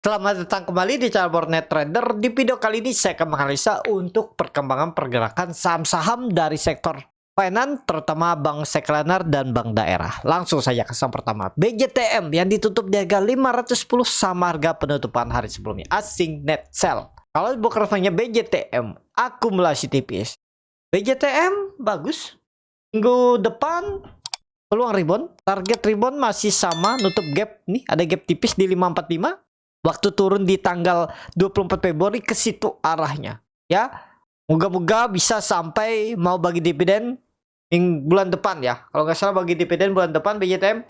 Selamat datang kembali di channel Bornet Trader. Di video kali ini saya akan menganalisa untuk perkembangan pergerakan saham-saham dari sektor finance, terutama bank sekunder dan bank daerah. Langsung saja ke saham pertama, BJTM yang ditutup di harga 510 sama harga penutupan hari sebelumnya. Asing net sell. Kalau buka referensinya BJTM, akumulasi tipis. BJTM bagus. Minggu depan peluang rebound, target rebound masih sama, nutup gap nih, ada gap tipis di 545. Waktu turun di tanggal 24 Februari ke situ arahnya. Ya, moga-moga bisa sampai mau bagi dividen bulan depan ya. Kalau nggak salah bagi dividen bulan depan BJTM.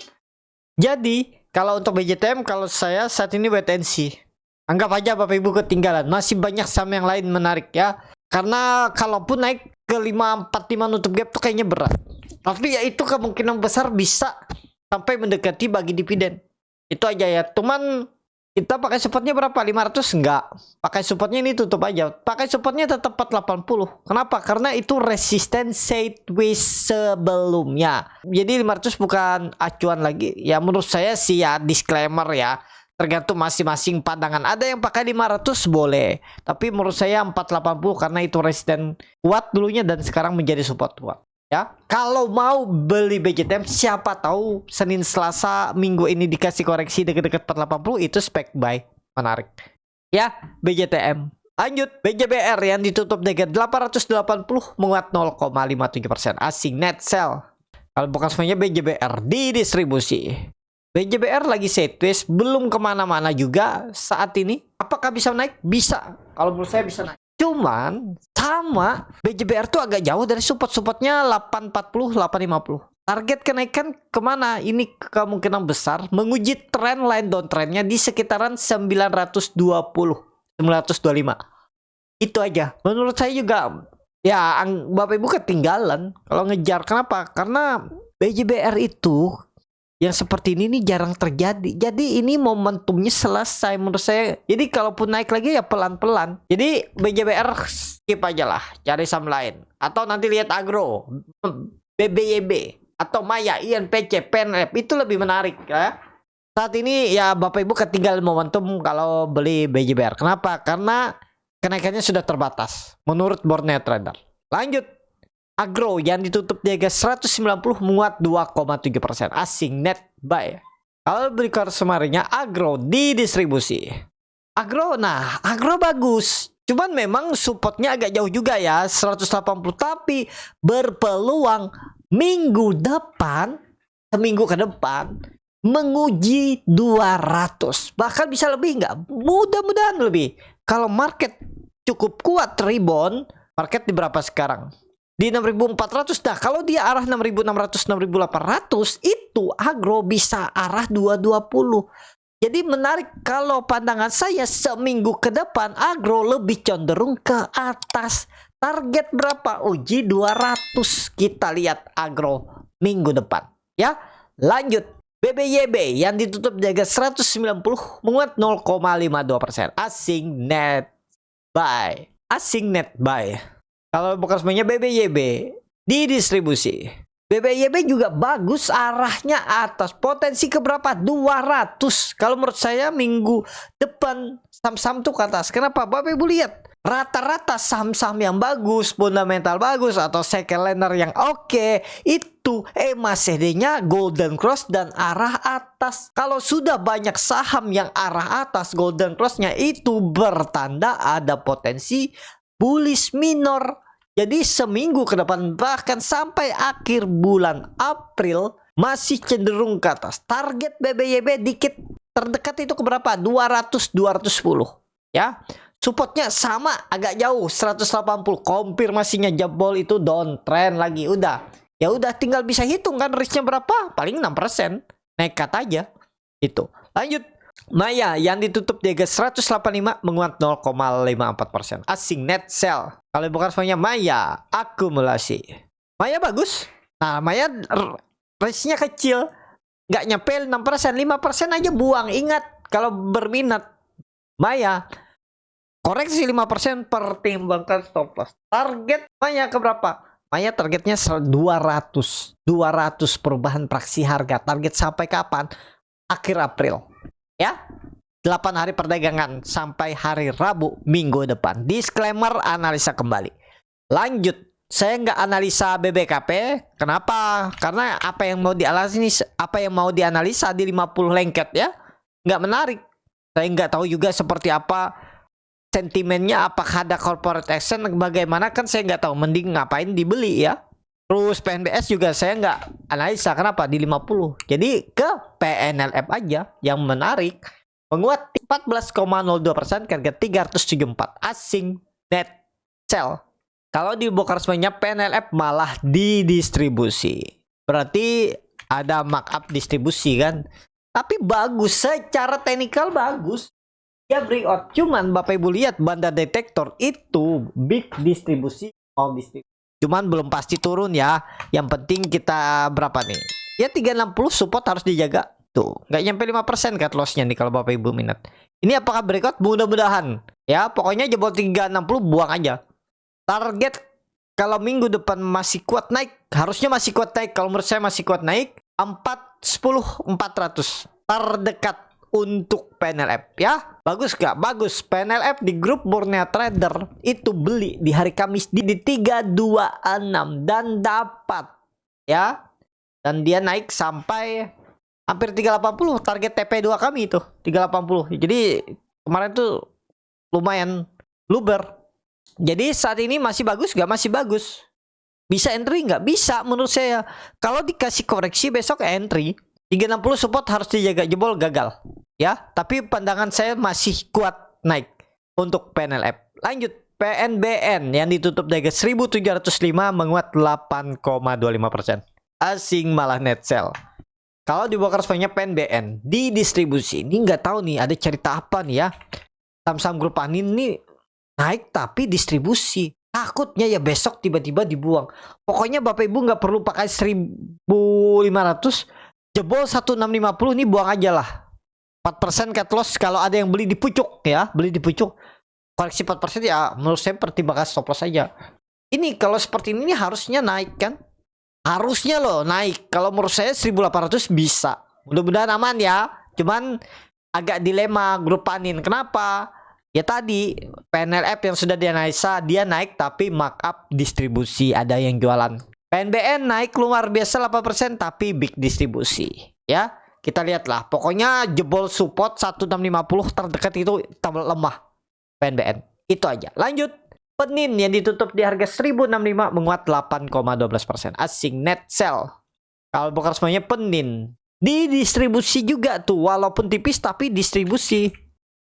Jadi, kalau untuk BJTM, kalau saya saat ini wait and see. Anggap aja Bapak Ibu ketinggalan. Masih banyak saham yang lain menarik ya. Karena kalaupun naik ke 545 nutup gap tuh kayaknya berat. Tapi ya itu kemungkinan besar bisa sampai mendekati bagi dividen. Itu aja ya. Cuman kita pakai supportnya berapa? 500 enggak. Pakai supportnya ini tutup aja. Pakai supportnya tetap 480. Kenapa? Karena itu resisten sideways sebelumnya. Jadi 500 bukan acuan lagi. Ya menurut saya sih ya, disclaimer ya. Tergantung masing-masing pandangan. Ada yang pakai 500 boleh. Tapi menurut saya 480 karena itu resisten kuat dulunya dan sekarang menjadi support kuat. Ya, kalau mau beli BJTM, siapa tahu Senin Selasa minggu ini dikasih koreksi dekat-dekat 480, itu spek buy menarik. Ya, BJTM. Lanjut, BJBR yang ditutup dengan 880 menguat 0,57%. Asing net sell. Kalau bukan semuanya BJBR di distribusi. BJBR lagi sideways, belum kemana-mana juga saat ini. Apakah bisa naik? Bisa. Kalau menurut saya bisa naik. Cuman sama BJBR tuh agak jauh dari support-supportnya 840, 850. Target kenaikan kemana? Ini kemungkinan besar menguji tren line downtrendnya di sekitaran 920, 925. Itu aja. Menurut saya juga ya Bapak Ibu ketinggalan kalau ngejar. Kenapa? Karena BJBR itu yang seperti ini nih jarang terjadi. Jadi ini momentumnya selesai menurut saya. Jadi kalaupun naik lagi ya pelan-pelan. Jadi BJBR skip aja lah, cari saham lain. Atau nanti lihat agro, BBYB atau Maya, INPC, PNF itu lebih menarik ya. Saat ini ya Bapak Ibu ketinggalan momentum kalau beli BJBR. Kenapa? Karena kenaikannya sudah terbatas menurut Bornet Trader. Lanjut. Agro yang ditutup di harga 190 menguat 2,7%. Asing net buy. Kalau beli kemarinnya agro di distribusi. Agro, nah agro bagus. Cuman memang supportnya agak jauh juga ya, 180, tapi berpeluang minggu depan, seminggu ke depan menguji 200. Bahkan bisa lebih nggak? Mudah-mudahan lebih. Kalau market cukup kuat rebound, market di berapa sekarang? Di 6.400. Nah kalau dia arah 6.600, 6.800 itu agro bisa arah 220. Jadi menarik kalau pandangan saya seminggu ke depan agro lebih cenderung ke atas. Target berapa? Uji 200. Kita lihat agro minggu depan ya. Lanjut, BBYB yang ditutup di harga 190 menguat 0,52%. Asing net buy. Asing net buy. Kalau bukan semuanya BBYB di distribusi. BBYB juga bagus arahnya atas. Potensi ke berapa? 200. Kalau menurut saya minggu depan saham-saham tuh ke atas. Kenapa? Bapak Ibu lihat. Rata-rata saham-saham yang bagus, fundamental bagus atau second yang oke, itu MACD-nya golden cross dan arah atas. Kalau sudah banyak saham yang arah atas golden cross-nya itu bertanda ada potensi bullish minor. Jadi seminggu ke depan bahkan sampai akhir bulan April masih cenderung ke atas. Target BBYB dikit terdekat itu ke berapa? 200, 210 ya. Supportnya sama agak jauh 180. Konfirmasinya jebol itu downtrend lagi. Udah. Ya udah tinggal bisa hitung kan risknya berapa? Paling 6%. Nekat aja. Itu. Lanjut. Maya yang ditutup di harga 185 menguat 0,54%. Asing net sell. Kalau bukan semuanya Maya akumulasi. Maya bagus. Nah Maya risknya kecil. Nggak nyampe 6%. 5% aja buang. Ingat kalau berminat Maya koreksi 5% pertimbangkan stop loss. Target Maya ke berapa? Maya targetnya 200. 200 perubahan fraksi harga. Target sampai kapan? Akhir April. Ya, 8 hari perdagangan sampai hari Rabu minggu depan. Disclaimer, analisa kembali. Lanjut, saya nggak analisa BBKP. Kenapa? Karena apa yang mau dianalisa di 50 lengket ya, nggak menarik. Saya nggak tahu juga seperti apa sentimennya, apakah ada corporate action, bagaimana kan saya nggak tahu. Mending ngapain dibeli ya. Terus PNBS juga saya nggak analisa. Kenapa? Di 50. Jadi ke PNLF aja yang menarik. Menguat 14,02% ke harga 374. Asing net sell. Kalau dibongkar semuanya PNLF malah didistribusi. Berarti ada markup distribusi kan. Tapi bagus, secara teknikal bagus. Ya breakout. Cuman Bapak Ibu lihat banda detektor itu big distribusi, small distribusi. Cuman belum pasti turun ya. Yang penting kita berapa nih? Ya 360 support harus dijaga. Tuh, nggak nyampe 5% cut lossnya nih kalau Bapak Ibu minat. Ini apakah breakout? Mudah-mudahan. Ya, pokoknya jebol 360 buang aja. Target kalau minggu depan masih kuat naik, harusnya masih kuat naik. Kalau menurut saya masih kuat naik 410-400 terdekat untuk PNLF ya. Bagus gak? Bagus. PNLF di grup Borneo Trader itu beli di hari Kamis di 326 dan dapat ya. Dan dia naik sampai hampir 380, target TP2 kami itu 380. Jadi kemarin tuh lumayan luber. Jadi saat ini masih bagus gak? Masih bagus. Bisa entry nggak? Bisa menurut saya. Kalau dikasih koreksi besok entry. 360 support harus dijaga, jebol gagal ya. Tapi pandangan saya masih kuat naik untuk PNLF. Lanjut, PNBN yang ditutup di harga 1705 menguat 8,25%. Asing malah net sell. Kalau dibongkar semuanya PNBN di distribusi, ini nggak tahu nih ada cerita apa nih ya. Saham-saham grup Anin ini naik tapi distribusi. Takutnya ya besok tiba-tiba dibuang. Pokoknya Bapak Ibu nggak perlu pakai 1500, jebol 1650 ini buang aja lah. 4% cut loss kalau ada yang beli di pucuk ya, beli di pucuk. Koreksi 4% ya menurut saya pertimbangkan stop loss aja. Ini kalau seperti ini harusnya naik kan? Harusnya loh naik. Kalau menurut saya 1800 bisa. Mudah-mudahan aman ya. Cuman agak dilema grup Anin. Kenapa? Ya tadi PNLF yang sudah dianalisa dia naik tapi markup distribusi, ada yang jualan. PNBN naik luar biasa 8% tapi big distribusi ya. Kita lihatlah pokoknya jebol support 1650 terdekat itu lemah PNBN. Itu aja. Lanjut, Penin yang ditutup di harga 1065 menguat 8,12%. Asing net sell. Kalau bukan semuanya Penin di distribusi juga tuh, walaupun tipis tapi distribusi.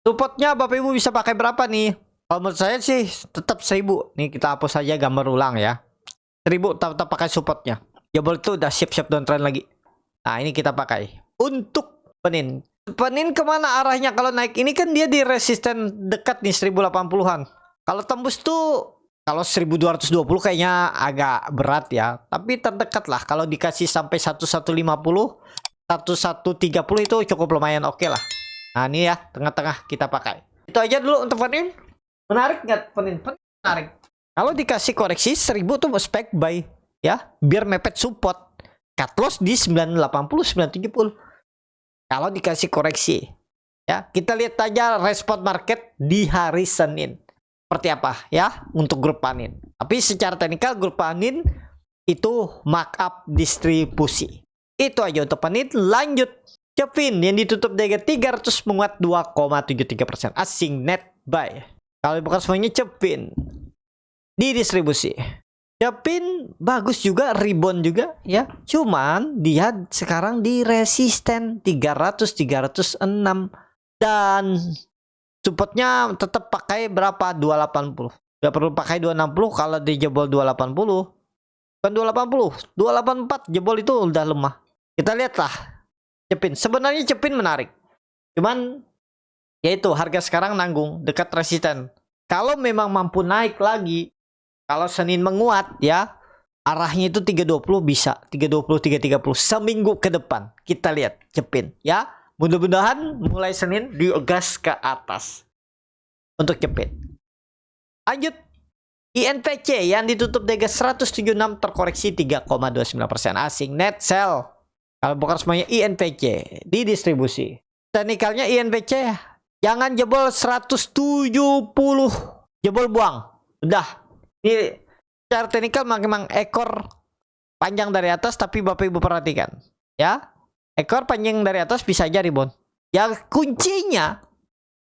Supportnya Bapak Ibu bisa pakai berapa nih? Kalau menurut saya sih tetap 1000. Nih kita hapus saja gambar ulang ya. 1000 tetap pakai supportnya. Jebol itu udah siap-siap downtrend lagi. Nah ini kita pakai. Untuk Penin. Penin kemana arahnya kalau naik? Ini kan dia di resisten dekat nih 1080-an. Kalau tembus tuh kalau 1220 kayaknya agak berat ya. Tapi terdekat lah. Kalau dikasih sampai 1150, 1130 itu cukup lumayan oke lah. Nah ini ya tengah-tengah kita pakai. Itu aja dulu untuk Penin. Menarik nggak Penin? Penin menarik. Kalau dikasih koreksi 1000 tuh spek buy ya. Biar mepet support. Cut loss di 980, 970. Kalau dikasih koreksi ya. Kita lihat aja respon market di hari Senin. Seperti apa ya untuk grup Anin. Tapi secara teknikal grup Anin itu markup distribusi. Itu aja untuk Anin. Lanjut, Cepin yang ditutup di harga 300 menguat 2,73%. Asing net buy. Kalau bukan semuanya Cepin di distribusi. Cepin bagus juga, rebound juga ya. Cuman dia sekarang di resisten 300, 306 dan supportnya tetap pakai berapa? 280. Gak perlu pakai 260 kalau di jebol 280. Bukan 280, 284 jebol itu udah lemah. Kita lihatlah Cepin. Sebenarnya Cepin menarik. Cuman yaitu harga sekarang nanggung dekat resisten. Kalau memang mampu naik lagi, kalau Senin menguat ya, arahnya itu 320 bisa. 320, 330 seminggu ke depan. Kita lihat Cepin ya. Mudah-mudahan mulai Senin digas ke atas untuk Cepin. Lanjut, INPC yang ditutup di harga 176 terkoreksi 3,29%. Asing net sell. Kalau bukan semuanya INPC di distribusi. Teknikalnya INPC Jangan jebol 170. Jebol buang. Udah. Ini secara teknikal memang ekor panjang dari atas, tapi Bapak Ibu perhatikan. Ya. Ekor panjang dari atas bisa aja rebound. Ya kuncinya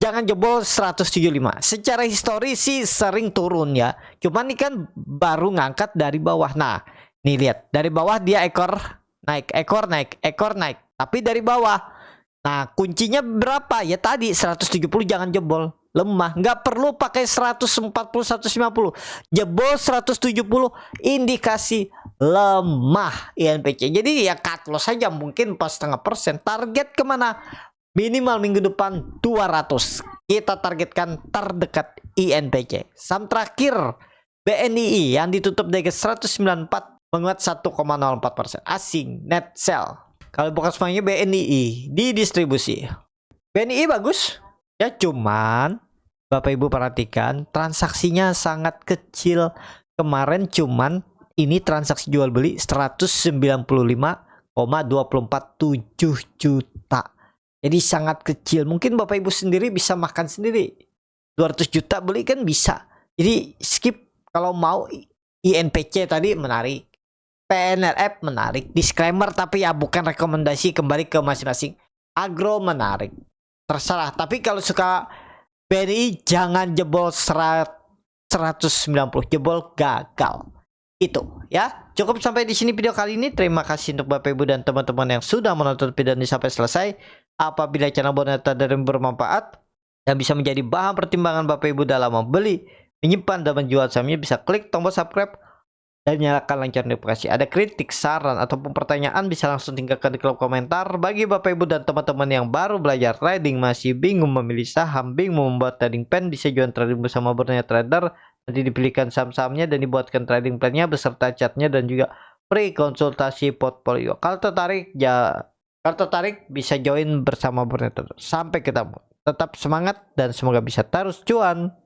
jangan jebol 175. Secara historis sih sering turun ya. Cuman ini kan baru ngangkat dari bawah. Nah, nih lihat. Dari bawah dia ekor naik, ekor naik, ekor naik. Tapi dari bawah. Nah, kuncinya berapa? Ya tadi 170 jangan jebol. Lemah. Nggak perlu pakai 140, 150. Jebol 170 indikasi lemah INPC. Jadi ya cut loss saja mungkin 4,5%. Target kemana? Minimal minggu depan 200. Kita targetkan terdekat INPC. Saham terakhir BNII yang ditutup di 194 menguat 1,04%. Asing net sell. Kalau bukan semuanya BNII di distribusi. BNII bagus. Ya cuman Bapak Ibu perhatikan transaksinya sangat kecil. Kemarin cuman ini transaksi jual beli 195,247 juta. Jadi sangat kecil. Mungkin Bapak Ibu sendiri bisa makan sendiri. 200 juta beli kan bisa. Jadi skip kalau mau. INPC tadi menarik. PNRF menarik. Disclaimer tapi ya bukan rekomendasi, kembali ke masing-masing. Agro menarik. Terserah. Tapi kalau suka BNI jangan jebol 190. Jebol gagal. Itu ya. Cukup sampai di sini video kali ini. Terima kasih untuk Bapak Ibu dan teman-teman yang sudah menonton video ini sampai selesai. Apabila channel Boneta dari bermanfaat dan bisa menjadi bahan pertimbangan Bapak Ibu dalam membeli, menyimpan dan menjual sahamnya, bisa klik tombol subscribe dan nyalakan lonceng notifikasi. Ada kritik, saran ataupun pertanyaan bisa langsung tinggalkan di kolom komentar. Bagi Bapak Ibu dan teman-teman yang baru belajar trading, masih bingung memilih saham, bingung membuat trading plan, bisa join trading bersama Boneta Trader. Nanti dipilihkan saham-sahamnya dan dibuatkan trading plannya beserta chartnya dan juga free konsultasi portfolio. Kalau tertarik bisa join bersama Boneta. Sampai ketemu. Tetap semangat dan semoga bisa terus cuan.